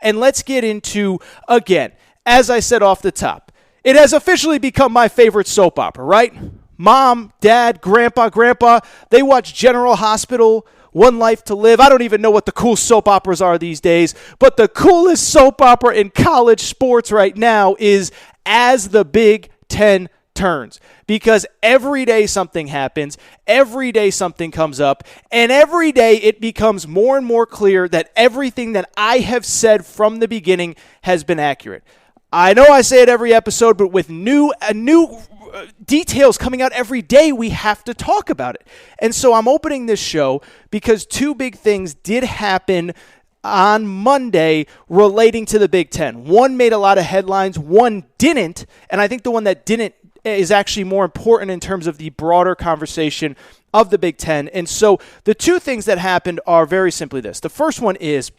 And let's get into, again, as I said off the top, it has officially become my favorite soap opera, right? Mom, dad, grandpa, they watch General Hospital, One Life to Live. I don't even know what the cool soap operas are these days, but the coolest soap opera in college sports right now is As the Big Ten Turns, because every day something happens, every day something comes up, and every day it becomes more and more clear that everything that I have said from the beginning has been accurate. I know I say it every episode, but with new details coming out every day, we have to talk about it. And so I'm opening this show because two big things did happen on Monday relating to the Big Ten. One made a lot of headlines, one didn't, and I think the one that didn't is actually more important in terms of the broader conversation of the Big Ten. And so the two things that happened are very simply this. The first one is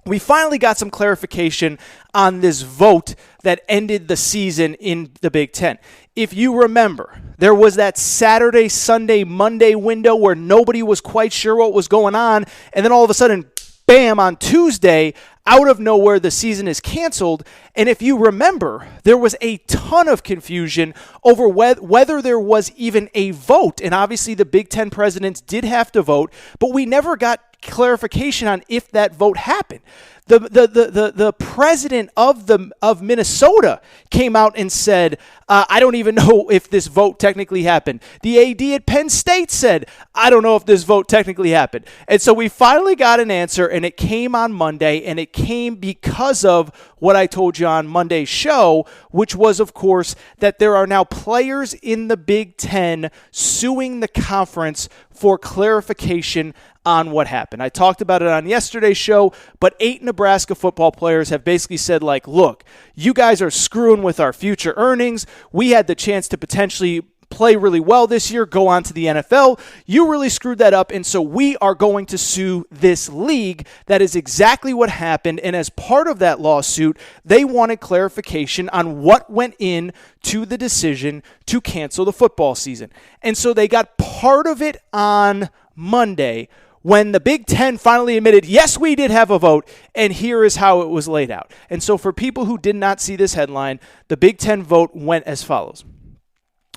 we finally got some clarification on this vote that ended the season in the Big Ten. If you remember, there was that Saturday, Sunday, Monday window where nobody was quite sure what was going on, and then all of a sudden, bam, on Tuesday, out of nowhere, the season is canceled. And if you remember, there was a ton of confusion over whether there was even a vote. And obviously, the Big Ten presidents did have to vote, but we never got clarification on if that vote happened. The president of Minnesota came out and said, I don't even know if this vote technically happened. The AD at Penn State said, I don't know if this vote technically happened. And so we finally got an answer, and it came on Monday, and it came because of what I told you on Monday's show, which was, of course, that there are now players in the Big Ten suing the conference for clarification on what happened. I talked about it on yesterday's show, but 8 Nebraska football players have basically said, like, look, you guys are screwing with our future earnings. We had the chance to potentially play really well this year, go on to the NFL. You really screwed that up, and so we are going to sue this league. That is exactly what happened, and as part of that lawsuit, they wanted clarification on what went in to the decision to cancel the football season. And so they got part of it on Monday, when the Big Ten finally admitted, yes, we did have a vote, and here is how it was laid out. And so for people who did not see this headline, the Big Ten vote went as follows.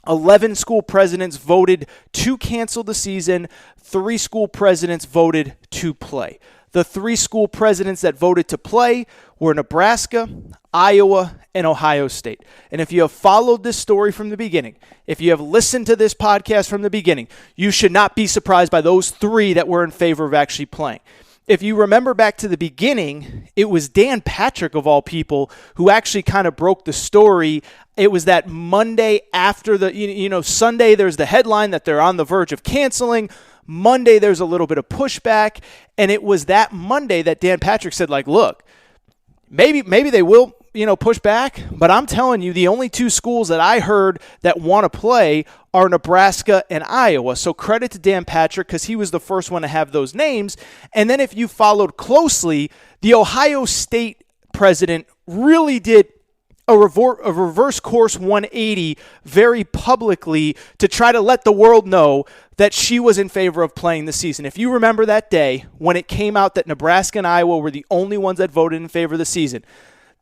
11 school presidents voted to cancel the season. 3 school presidents voted to play. The 3 school presidents that voted to play were Nebraska, Iowa, and Ohio State. And if you have followed this story from the beginning, if you have listened to this podcast from the beginning, you should not be surprised by those 3 that were in favor of actually playing. If you remember back to the beginning, it was Dan Patrick, of all people, who actually kind of broke the story. It was that Monday after Sunday, there's the headline that they're on the verge of canceling. Monday, there's a little bit of pushback. And it was that Monday that Dan Patrick said, like, look, maybe they will, push back. But I'm telling you, the only 2 schools that I heard that want to play are Nebraska and Iowa. So credit to Dan Patrick, because he was the first one to have those names. And then if you followed closely, the Ohio State president really did a reverse course 180 very publicly to try to let the world know that she was in favor of playing the season. If you remember that day when it came out that Nebraska and Iowa were the only ones that voted in favor of the season,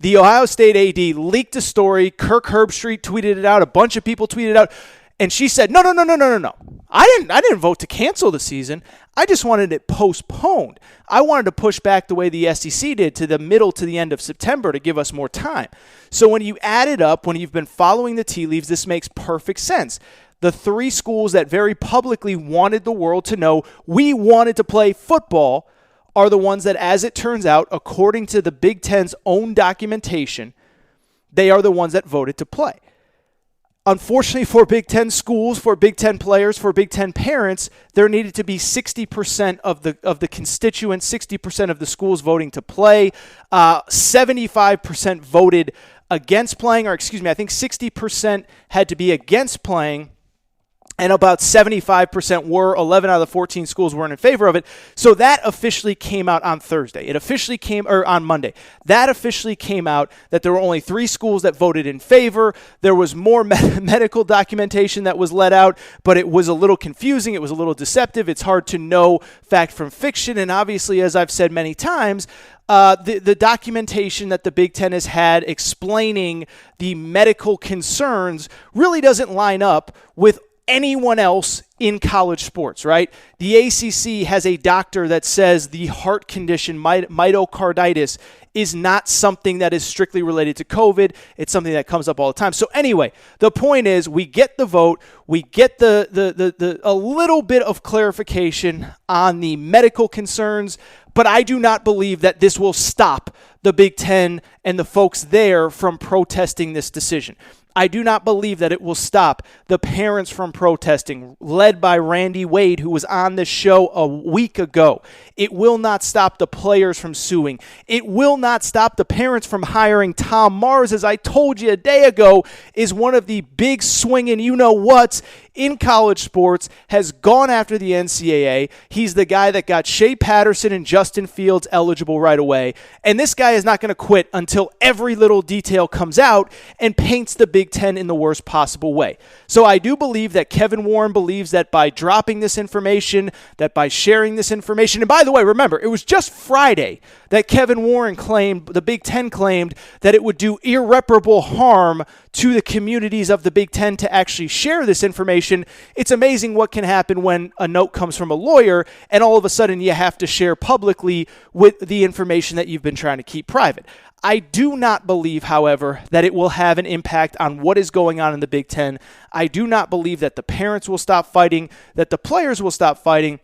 the Ohio State AD leaked a story. Kirk Herbstreit tweeted it out. A bunch of people tweeted it out. And she said, no. I didn't vote to cancel the season. I just wanted it postponed. I wanted to push back the way the SEC did to the middle to the end of September to give us more time. So when you add it up, when you've been following the tea leaves, this makes perfect sense. The 3 schools that very publicly wanted the world to know we wanted to play football are the ones that, as it turns out, according to the Big Ten's own documentation, they are the ones that voted to play. Unfortunately for Big Ten schools, for Big Ten players, for Big Ten parents, there needed to be 60% of the constituents, 60% of the schools voting to play. 75% voted against playing, I think 60% had to be against playing. and about 75% were. 11 out of the 14 schools weren't in favor of it. So that officially came out on Thursday. It officially came, or on Monday. That officially came out that there were only 3 schools that voted in favor. There was more medical documentation that was let out, but it was a little confusing. It was a little deceptive. It's hard to know fact from fiction. And obviously, as I've said many times, the documentation that the Big Ten has had explaining the medical concerns really doesn't line up with anyone else in college sports, right? The ACC has a doctor that says the heart condition, myocarditis, is not something that is strictly related to COVID. It's something that comes up all the time. So anyway, the point is we get the vote, we get the a little bit of clarification on the medical concerns, but I do not believe that this will stop the Big Ten and the folks there from protesting this decision. I do not believe that it will stop the parents from protesting, led by Randy Wade, who was on this show a week ago. It will not stop the players from suing. It will not stop the parents from hiring Tom Mars, as I told you a day ago, is one of the big swinging you-know-whats in college sports, has gone after the NCAA. He's the guy that got Shea Patterson and Justin Fields eligible right away. And this guy is not going to quit until every little detail comes out and paints the Big Ten in the worst possible way. So I do believe that Kevin Warren believes that by dropping this information, that by sharing this information, and by the way, remember, it was just Friday that Kevin Warren claimed, the Big Ten claimed, that it would do irreparable harm to the communities of the Big Ten to actually share this information. It's amazing what can happen when a note comes from a lawyer and all of a sudden you have to share publicly with the information that you've been trying to keep private. I do not believe, however, that it will have an impact on what is going on in the Big Ten. I do not believe that the parents will stop fighting, that the players will stop fighting.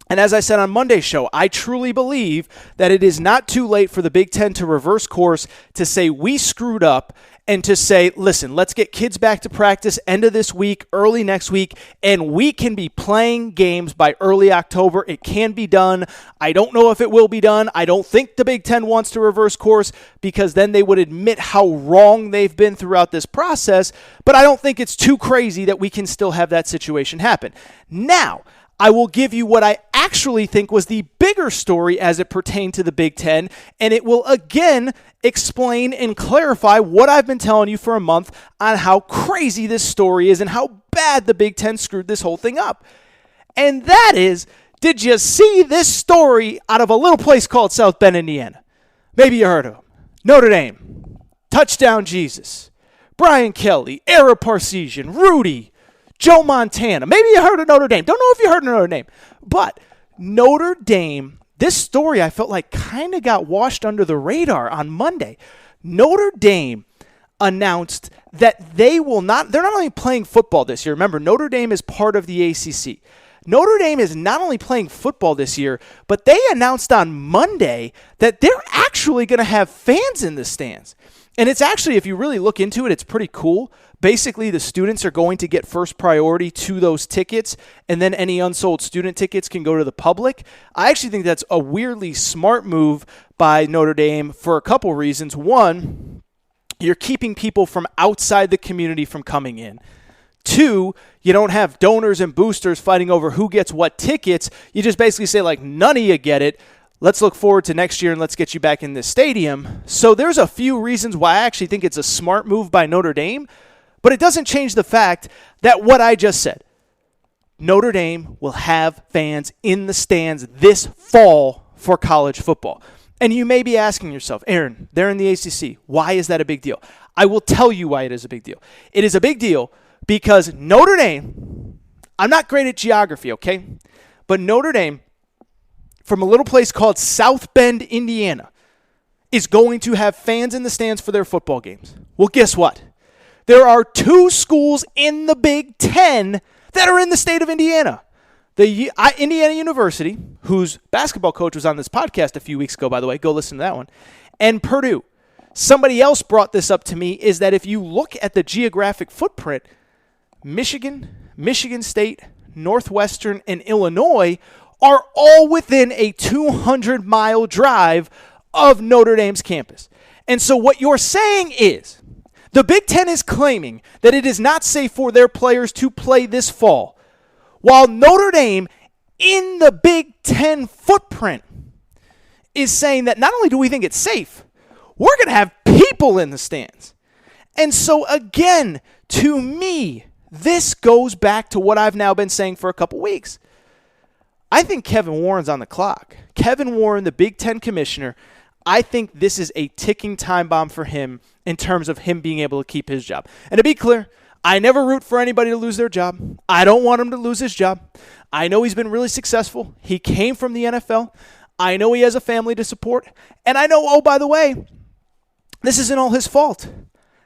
And as I said on Monday's show, I truly believe that it is not too late for the Big Ten to reverse course, to say we screwed up, and to say, listen, let's get kids back to practice end of this week, early next week, and we can be playing games by early October. It can be done. I don't know if it will be done. I don't think the Big Ten wants to reverse course, because then they would admit how wrong they've been throughout this process, but I don't think it's too crazy that we can still have that situation happen. Now, I will give you what I actually think was the bigger story as it pertained to the Big Ten, and it will again explain and clarify what I've been telling you for a month on how crazy this story is and how bad the Big Ten screwed this whole thing up. And that is, did you see this story out of a little place called South Bend, Indiana? Maybe you heard of him. Notre Dame, Touchdown Jesus, Brian Kelly, Ara Parseghian, Rudy, Joe Montana. Maybe you heard of Notre Dame. Don't know if you heard of Notre Dame. But Notre Dame, this story I felt like kind of got washed under the radar on Monday. Notre Dame announced that they're not only playing football this year. Remember, Notre Dame is part of the ACC. Notre Dame is not only playing football this year, but they announced on Monday that they're actually going to have fans in the stands. And it's actually, if you really look into it, it's pretty cool. Basically, the students are going to get first priority to those tickets, and then any unsold student tickets can go to the public. I actually think that's a weirdly smart move by Notre Dame for a couple reasons. One, you're keeping people from outside the community from coming in. Two, you don't have donors and boosters fighting over who gets what tickets. You just basically say, like, none of you get it. Let's look forward to next year and let's get you back in this stadium. So there's a few reasons why I actually think it's a smart move by Notre Dame, but it doesn't change the fact that what I just said, Notre Dame will have fans in the stands this fall for college football. And you may be asking yourself, Aaron, they're in the ACC. Why is that a big deal? I will tell you why it is a big deal. It is a big deal because Notre Dame, I'm not great at geography, okay? But Notre Dame, from a little place called South Bend, Indiana, is going to have fans in the stands for their football games. Well, guess what? There are 2 schools in the Big Ten that are in the state of Indiana. The Indiana University, whose basketball coach was on this podcast a few weeks ago, by the way, go listen to that one, and Purdue. Somebody else brought this up to me, is that if you look at the geographic footprint, Michigan, Michigan State, Northwestern, and Illinois are all within a 200-mile drive of Notre Dame's campus. And so what you're saying is The Big Ten is claiming that it is not safe for their players to play this fall, while Notre Dame, in the Big Ten footprint, is saying that not only do we think it's safe, we're going to have people in the stands. And so again, to me, this goes back to what I've now been saying for a couple weeks. I think Kevin Warren's on the clock. Kevin Warren, the Big Ten commissioner, I think this is a ticking time bomb for him in terms of him being able to keep his job. And to be clear, I never root for anybody to lose their job. I don't want him to lose his job. I know he's been really successful. He came from the NFL. I know he has a family to support. And I know, oh, by the way, this isn't all his fault.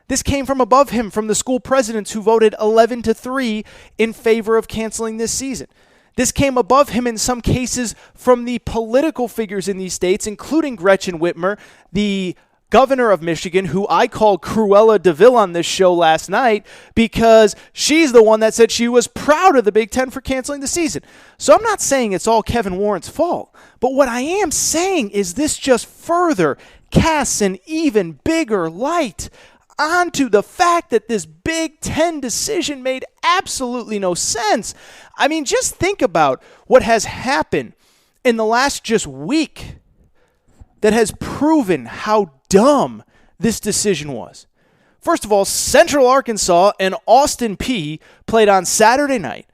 This came from above him, from the school presidents who voted 11-3 in favor of canceling this season. This came above him in some cases from the political figures in these states, including Gretchen Whitmer, the governor of Michigan, who I called Cruella de Vil on this show last night because she's the one that said she was proud of the Big Ten for canceling the season. So I'm not saying it's all Kevin Warren's fault, but what I am saying is this just further casts an even bigger light onto the fact that this Big Ten decision made absolutely no sense. I mean, just think about what has happened in the last just week that has proven how dumb this decision was. First of all, Central Arkansas and Austin Peay played on Saturday night.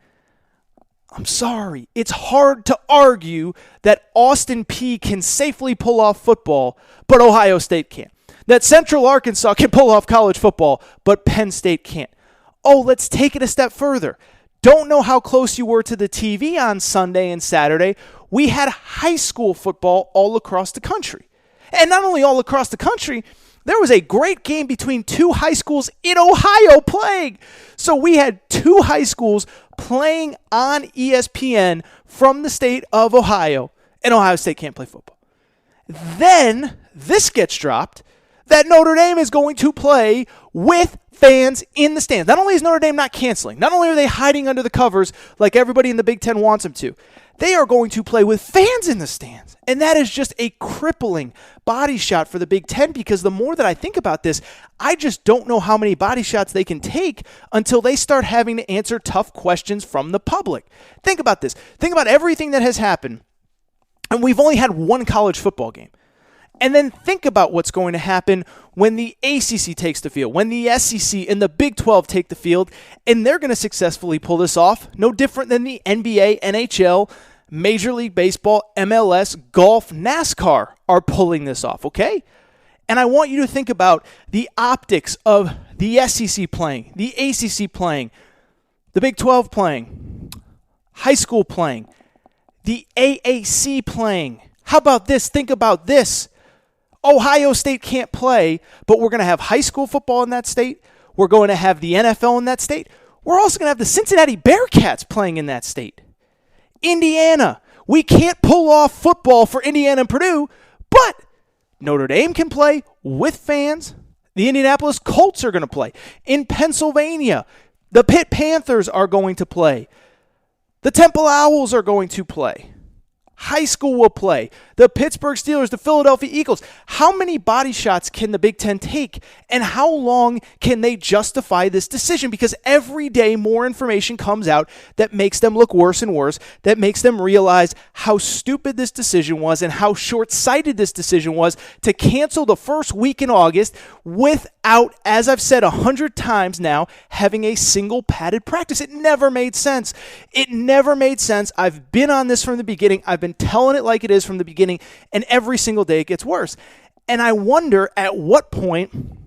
I'm sorry, it's hard to argue that Austin Peay can safely pull off football, but Ohio State can't. That Central Arkansas can pull off college football, but Penn State can't. Oh, let's take it a step further. Don't know how close you were to the TV on Sunday and Saturday. We had high school football all across the country. And not only all across the country, there was a great game between two high schools in Ohio playing. So we had two high schools playing on ESPN from the state of Ohio, and Ohio State can't play football. Then this gets dropped that Notre Dame is going to play with fans in the stands. Not only is Notre Dame not canceling, not only are they hiding under the covers like everybody in the Big Ten wants them to, they are going to play with fans in the stands. And that is just a crippling body shot for the Big Ten, because the more that I think about this, I just don't know how many body shots they can take until they start having to answer tough questions from the public. Think about this. Think about everything that has happened, and we've only had one college football game. And then think about what's going to happen when the ACC takes the field, when the SEC and the Big 12 take the field, and they're going to successfully pull this off. No different than the NBA, NHL, Major League Baseball, MLS, golf, NASCAR are pulling this off, okay? And I want you to think about the optics of the SEC playing, the ACC playing, the Big 12 playing, high school playing, the AAC playing. How about this? Think about this. Ohio State can't play, but we're going to have high school football in that state. We're going to have the NFL in that state. We're also going to have the Cincinnati Bearcats playing in that state. Indiana, we can't pull off football for Indiana and Purdue, but Notre Dame can play with fans. The Indianapolis Colts are going to play. In Pennsylvania, the Pitt Panthers are going to play. The Temple Owls are going to play. High school will play. The Pittsburgh Steelers, the Philadelphia Eagles. How many body shots can the Big Ten take? And how long can they justify this decision? Because every day more information comes out that makes them look worse and worse, that makes them realize how stupid this decision was and how short-sighted this decision was to cancel the first week in August without, as I've said 100 times now, having a single padded practice. It never made sense. It never made sense. I've been on this from the beginning. I've been telling it like it is from the beginning, and every single day it gets worse. And I wonder at what point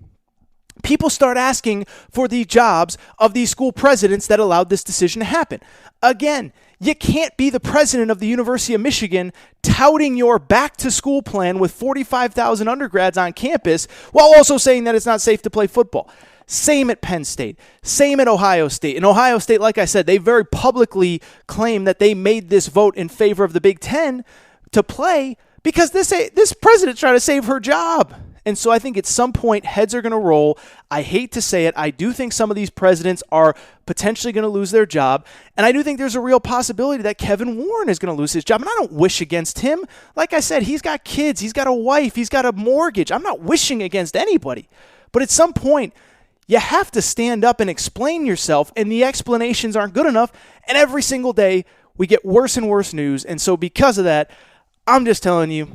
people start asking for the jobs of these school presidents that allowed this decision to happen. Again, you can't be the president of the University of Michigan touting your back-to-school plan with 45,000 undergrads on campus while also saying that it's not safe to play football. Same at Penn State. Same at Ohio State. In Ohio State, like I said, they very publicly claim that they made this vote in favor of the Big Ten to play because this president's trying to save her job. And so I think at some point heads are going to roll. I hate to say it. I do think some of these presidents are potentially going to lose their job. And I do think there's a real possibility that Kevin Warren is going to lose his job. And I don't wish against him. Like I said, he's got kids. He's got a wife. He's got a mortgage. I'm not wishing against anybody. But at some point, you have to stand up and explain yourself, and the explanations aren't good enough. And every single day, we get worse and worse news. And so because of that, I'm just telling you,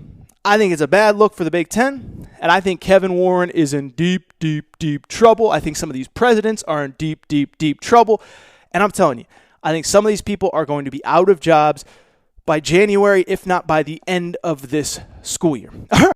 I think it's a bad look for the Big Ten, and I think Kevin Warren is in deep, deep, deep trouble. I think some of these presidents are in deep, deep, deep trouble. And I'm telling you, I think some of these people are going to be out of jobs by January, if not by the end of this school year.